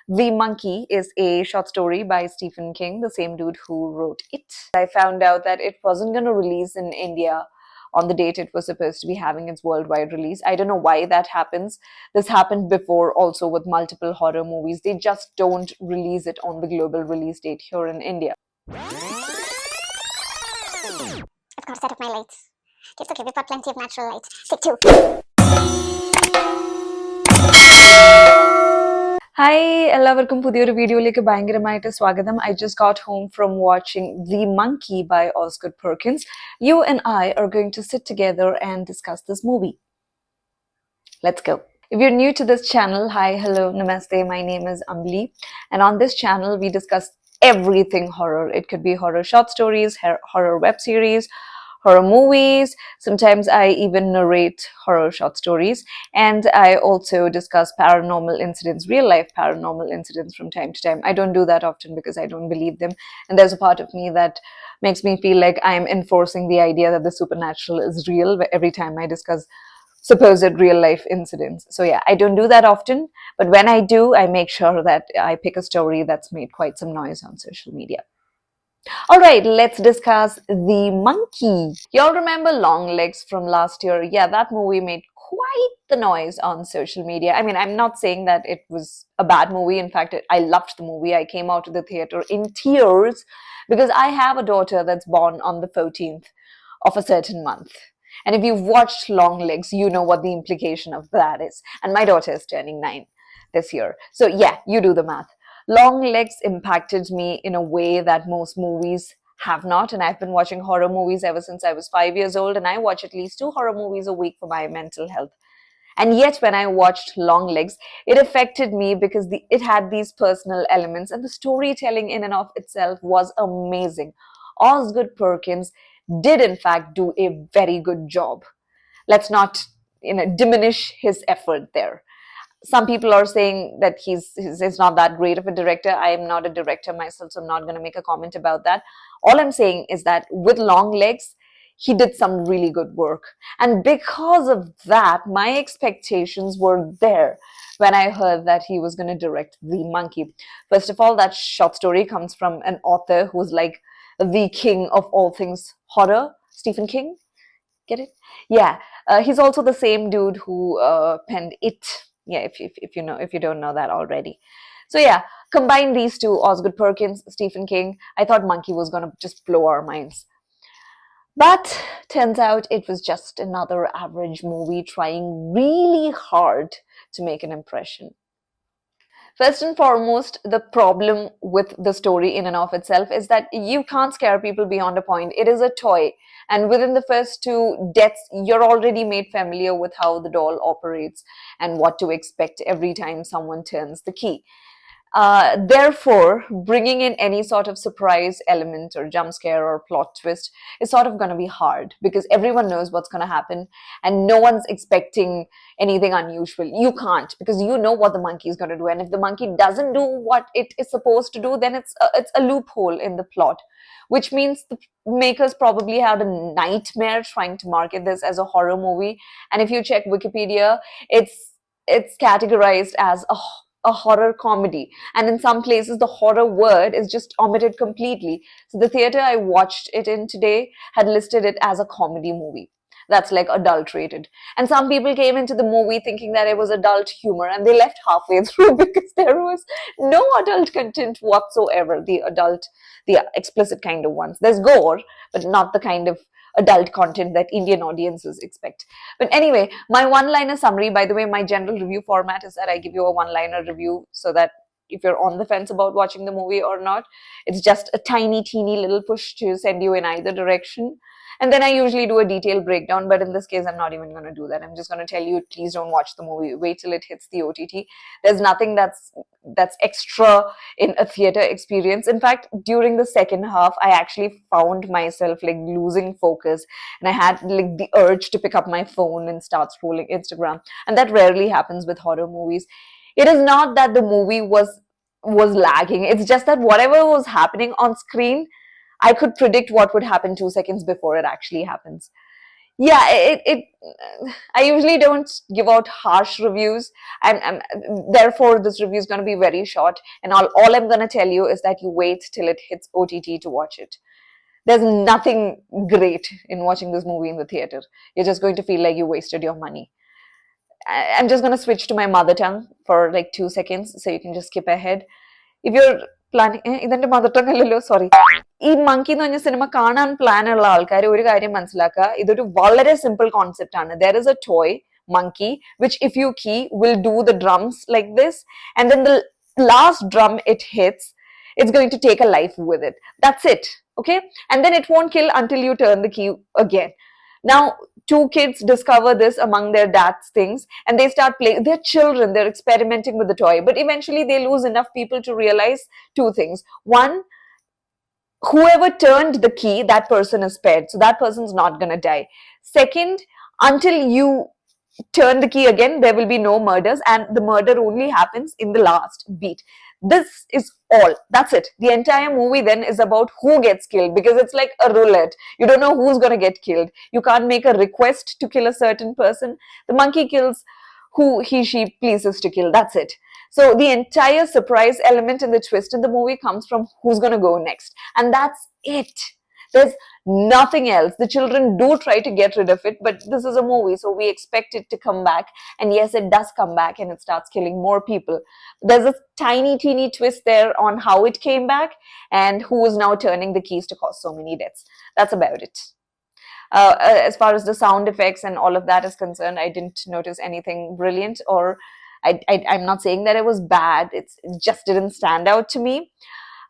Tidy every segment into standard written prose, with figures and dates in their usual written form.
The Monkey is a short story by Stephen King, the same dude who wrote it. I found out that it wasn't going to release in India on the date it was supposed to be having its worldwide release. I don't know why that happens. This happened before also with multiple horror movies. They just don't release it on the global release date here in India. I've got to set up my lights. It's okay, we've got plenty of natural light. Take two. Hi, എല്ലാവർക്കും പുതിയൊരു വീഡിയോയിലേക്ക് ഭയങ്കരമായിട്ട് സ്വാഗതം. I just got home from watching The Monkey by Osgood Perkins. You and I are going to sit together and discuss this movie. Let's go. If you're new to this channel, hi, hello, namaste, my name is Ambli. And on this channel, we discuss everything horror. It could be horror short stories, horror web series, horror movies. Sometimes I even narrate horror short stories. And I also discuss paranormal incidents, real life paranormal incidents from time to time. I don't do that often because I don't believe them. And there's a part of me that makes me feel like I'm enforcing the idea that the supernatural is real every time I discuss supposed real life incidents. So yeah, I don't do that often, but when I do, I make sure that I pick a story that's made quite some noise on social media. All right, let's discuss The Monkey. Y'all remember Longlegs from last year? Yeah, that movie made quite the noise on social media. I mean, I'm not saying that it was a bad movie. In fact, I loved the movie. I came out of the theater in tears because I have a daughter that's born on the 14th of a certain month. And if you've watched Longlegs, you know what the implication of that is. And my daughter is turning 9 this year. So yeah, you do the math. Longlegs impacted me in a way that most movies have not. And I've been watching horror movies ever since I was 5 years old. And I watch at least 2 horror movies a week for my mental health. And yet, when I watched Longlegs, it affected me because it had these personal elements, and the storytelling in and of itself was amazing. Osgood Perkins did, in fact, do a very good job. Let's not, diminish his effort there. Some people are saying that he's not that great of a director. I am not a director myself, so I'm not going to make a comment about that. All I'm saying is that with Longlegs, he did some really good work. And because of that, my expectations were there when I heard that he was going to direct The Monkey. First of all, that short story comes from an author who's like the king of all things horror, Stephen King. Get it? Yeah. He's also the same dude who penned It. Yeah, if you don't know that already. So yeah, combine these two, Osgood Perkins, Stephen King. I thought Monkey was going to just blow our minds. But turns out it was just another average movie trying really hard to make an impression. First and foremost, the problem with the story in and of itself is that you can't scare people beyond a point. It is a toy. And within the first 2 deaths, you're already made familiar with how the doll operates and what to expect every time someone turns the key. Therefore, bringing in any sort of surprise element or jump scare or plot twist is sort of going to be hard because everyone knows what's going to happen and no one's expecting anything unusual. You can't, because you know what the monkey is going to do, and if the monkey doesn't do what it is supposed to do, then it's a loophole in the plot, which means the makers probably had a nightmare trying to market this as a horror movie. And if you check Wikipedia, it's categorized as a horror comedy, and in some places the horror word is just omitted completely. So the theater I watched it in today had listed it as a comedy movie that's like adult rated, and some people came into the movie thinking that it was adult humor and they left halfway through because there was no adult content whatsoever. The explicit kind of ones. There's gore, but not the kind of adult content that Indian audiences expect. But anyway, my one-liner summary, by the way, my general review format is that I give you a one-liner review so that if you're on the fence about watching the movie or not, it's just a tiny, teeny little push to send you in either direction. And then I usually do a detailed breakdown, but in this case, I'm not even going to do that. I'm just going to tell you, please don't watch the movie. Wait till it hits the OTT. There's nothing that's extra in a theater experience. In fact, during the second half, I actually found myself like losing focus, and I had like the urge to pick up my phone and start scrolling Instagram. And that rarely happens with horror movies. It is not that the movie was lagging. It's just that whatever was happening on screen, I could predict what would happen 2 seconds before it actually happens. Yeah, I usually don't give out harsh reviews, and therefore this review is going to be very short. And all I'm going to tell you is that you wait till it hits OTT to watch it. There's nothing great in watching this movie in the theater. You're just going to feel like you wasted your money. I'm just going to switch to my mother tongue for like 2 seconds so you can just skip ahead. If you're planning, ഇതെന്റെ mother tongue അല്ലല്ലോ, sorry. ഈ monkey എന്ന് പറഞ്ഞ cinema കാണാൻ plan ഉള്ള ആൾക്കാർ ഒരു കാര്യം മനസ്സിലാക്കുക, ഇതൊരു വളരെ സിമ്പിൾ കോൺസെപ്റ്റ് ആണ്. There is A toy monkey which if you key will do the drums like this, and then the last drum it hits, it's going to take a life with it. That's it. Okay, and then it won't kill until you turn the key again. Now two kids discover this among their dad's things, and they start playing. They're children, they're experimenting with the toy, but eventually they lose enough people to realize two things. One, whoever turned the key, that person is spared, so that person's not going to die. Second, until you turn the key again, there will be no murders, and the murder only happens in the last beat. This is all. That's it. The entire movie then is about who gets killed, because it's like a roulette. You don't know who's going to get killed. You can't make a request to kill a certain person. The monkey kills who she pleases to kill. That's it. So the entire surprise element in the twist in the movie comes from who's going to go next. And that's it. There's nothing else. The children do try to get rid of it, but this is a movie, so we expect it to come back. And yes, it does come back and it starts killing more people. There's a tiny, teeny twist there on how it came back and who is now turning the keys to cause so many deaths. That's about it. As far as the sound effects and all of that is concerned, I didn't notice anything brilliant, or I'm not saying that it was bad. It just didn't stand out to me.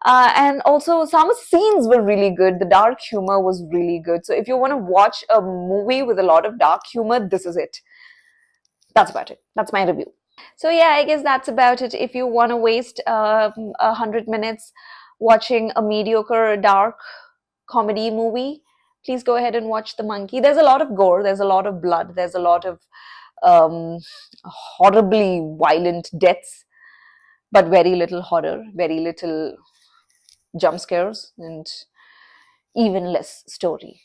And also, some scenes were really good. The dark humor was really good. So if you want to watch a movie with a lot of dark humor, this is it. That's about it. That's my review. So yeah, I guess that's about it. If you want to waste 100 minutes watching a mediocre dark comedy movie, please go ahead and watch The Monkey. There's a lot of gore. There's a lot of blood. There's a lot of horribly violent deaths, but very little horror, very little jump scares, and even less story.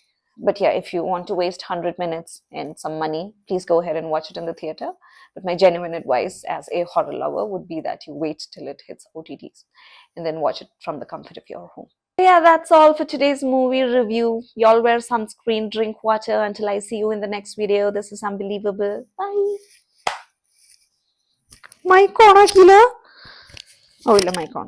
But yeah, if you want to waste 100 minutes and some money, please go ahead and watch it in the theater. But my genuine advice as a horror lover would be that you wait till it hits OTTs and then watch it from the comfort of your home. Yeah, that's all for today's movie review. Y'all wear sunscreen, drink water. Until I see you in the next video, this is unbelievable. Bye. Mic on, Akila. Oh, illa mic on.